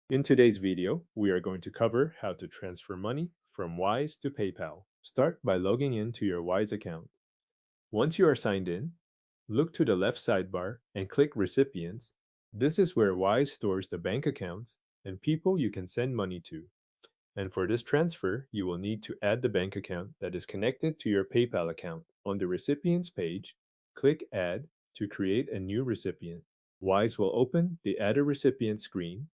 In today's video, we are going to cover how to transfer money from Wise to PayPal. Start by logging into your Wise account. Once you are signed in, look to the left sidebar and click Recipients. This is where Wise stores the bank accounts and people you can send money to. And for this transfer, you will need to add the bank account that is connected to your PayPal account. On the Recipients page, click Add to create a new recipient. Wise will open the Add a Recipient screen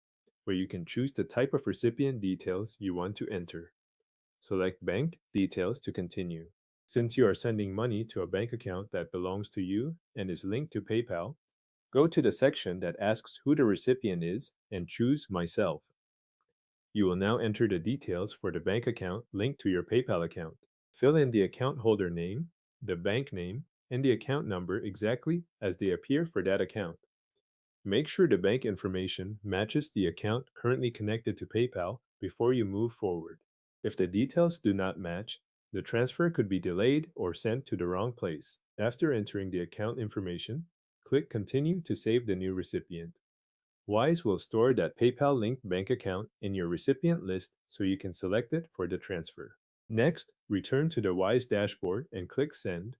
where you can choose the type of recipient details you want to enter. Select Bank Details to continue. Since you are sending money to a bank account that belongs to you and is linked to PayPal, go to the section that asks who the recipient is and choose Myself. You will now enter the details for the bank account linked to your PayPal account. Fill in the account holder name, the bank name, and the account number exactly as they appear for that account. Make sure the bank information matches the account currently connected to PayPal before you move forward. If the details do not match, the transfer could be delayed or sent to the wrong place. After entering the account information, click Continue to save the new recipient. Wise will store that PayPal linked bank account in your recipient list so you can select it for the transfer. Next, return to the Wise dashboard and click Send.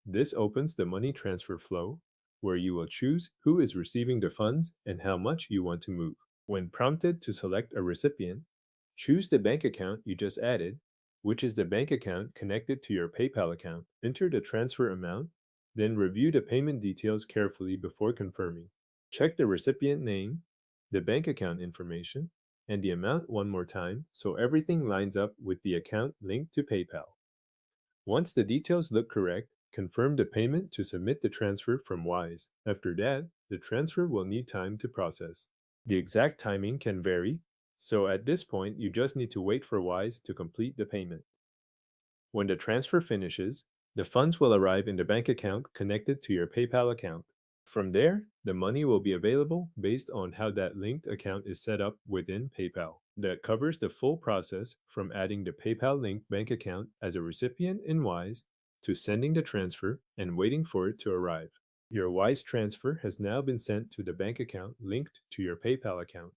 This opens the money transfer flow, where you will choose who is receiving the funds and how much you want to move. When prompted to select a recipient, choose the bank account you just added, which is the bank account connected to your PayPal account. Enter the transfer amount, then review the payment details carefully before confirming. Check the recipient name, the bank account information, and the amount one more time so everything lines up with the account linked to PayPal. Once the details look correct, confirm the payment to submit the transfer from Wise. After that, the transfer will need time to process. The exact timing can vary, so at this point you just need to wait for Wise to complete the payment. When the transfer finishes, the funds will arrive in the bank account connected to your PayPal account. From there, the money will be available based on how that linked account is set up within PayPal. That covers the full process from adding the PayPal linked bank account as a recipient in Wise to sending the transfer and waiting for it to arrive. Your Wise transfer has now been sent to the bank account linked to your PayPal account.